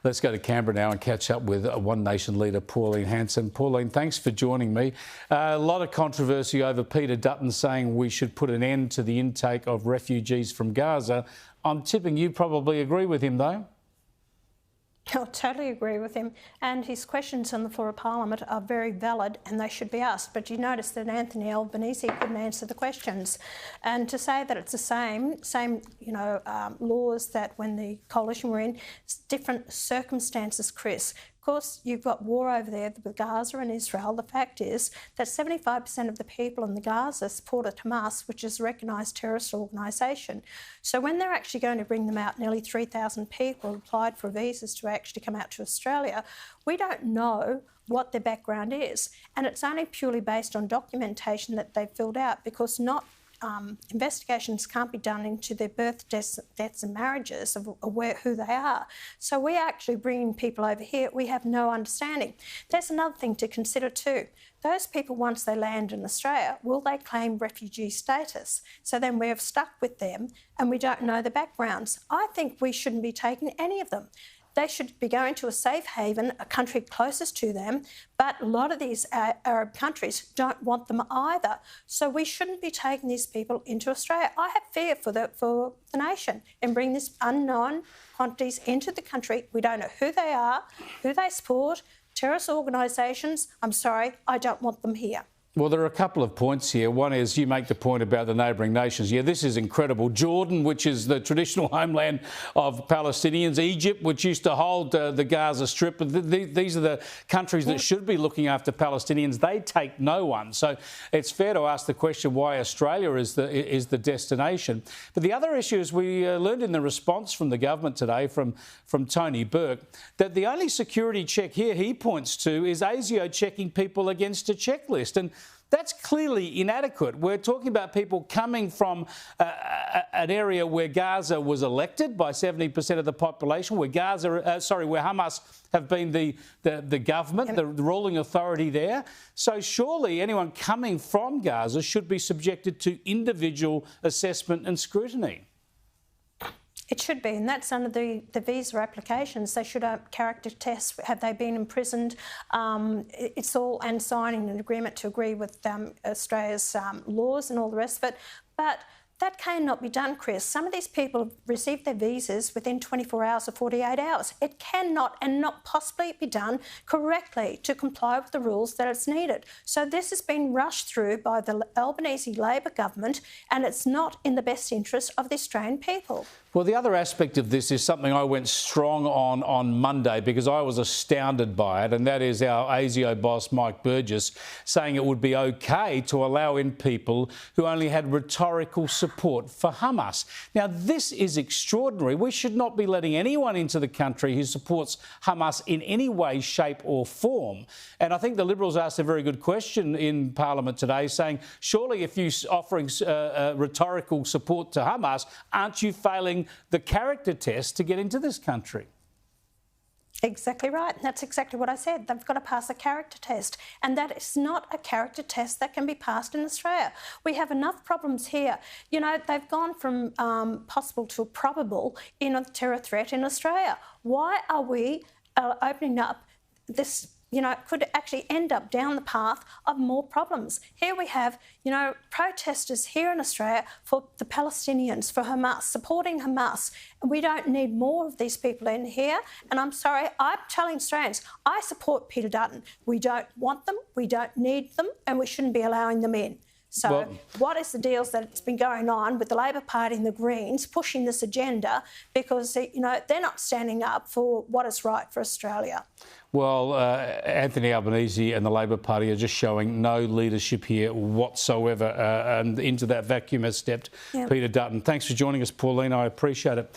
Let's go to Canberra now and catch up with One Nation Leader Pauline Hanson. Pauline, thanks for joining me. A lot of controversy over Peter Dutton saying we should put an end to the intake of refugees from Gaza. I'm tipping you probably agree with him, though. I totally agree with him, and his questions on the floor of Parliament are very valid and they should be asked. But you notice that Anthony Albanese couldn't answer the questions, and to say that it's the same laws that when the coalition were in, different circumstances, Chris. Of course, you've got war over there with Gaza and Israel. The fact is that 75% of the people in the Gaza supported Hamas, which is a recognised terrorist organisation. So when they're actually going to bring them out, nearly 3,000 people applied for visas to actually come out to Australia, we don't know what their background is. And it's only purely based on documentation that they've filled out, because investigations can't be done into their birth, deaths and marriages of who they are. So we're actually bringing people over here. We have no understanding. There's another thing to consider too. Those people, once they land in Australia, will they claim refugee status? So then we're stuck with them and we don't know the backgrounds. I think we shouldn't be taking any of them. They should be going to a safe haven, a country closest to them, but a lot of these Arab countries don't want them either. So we shouldn't be taking these people into Australia. I have fear for the nation in bringing these unknown quantities into the country. We don't know who they are, who they support, terrorist organisations. I'm sorry, I don't want them here. Well, there are a couple of points here. One is you make the point about the neighbouring nations. Yeah, this is incredible. Jordan, which is the traditional homeland of Palestinians. Egypt, which used to hold the Gaza Strip. These are the countries that should be looking after Palestinians. They take no one. So it's fair to ask the question why Australia is the destination. But the other issue is we learned in the response from the government today, from Tony Burke, that the only security check here he points to is ASIO checking people against a checklist. And that's clearly inadequate. We're talking about people coming from an area where Gaza was elected by 70% of the population, where where Hamas have been the government, the ruling authority there. So surely anyone coming from Gaza should be subjected to individual assessment and scrutiny. It should be, and that's under the visa applications. They should have character tests. Have they been imprisoned? It's all, and signing an agreement to agree with Australia's laws and all the rest of it. But that cannot be done, Chris. Some of these people have received their visas within 24 hours or 48 hours. It cannot and not possibly be done correctly to comply with the rules that it's needed. So this has been rushed through by the Albanese Labor government, and it's not in the best interest of the Australian people. Well, the other aspect of this is something I went strong on Monday because I was astounded by it, and that is our ASIO boss, Mike Burgess, saying it would be OK to allow in people who only had rhetorical support for Hamas. Now, this is extraordinary. We should not be letting anyone into the country who supports Hamas in any way, shape or form. And I think the Liberals asked a very good question in Parliament today, saying, surely if you're offering rhetorical support to Hamas, aren't you failing the character test to get into this country? Exactly right. That's exactly what I said. They've got to pass a character test, and that is not a character test that can be passed in Australia. We have enough problems here. You know, they've gone from possible to probable in a terror threat in Australia. Why are we opening up this? It could actually end up down the path of more problems. Here we have, protesters here in Australia for the Palestinians, for Hamas, supporting Hamas. And we don't need more of these people in here. And I'm sorry, I'm telling Australians, I support Peter Dutton. We don't want them, we don't need them, and we shouldn't be allowing them in. So what is the deals that's been going on with the Labor Party and the Greens pushing this agenda because, they're not standing up for what is right for Australia? Well, Anthony Albanese and the Labor Party are just showing no leadership here whatsoever, and into that vacuum has stepped Peter Dutton. Thanks for joining us, Pauline. I appreciate it.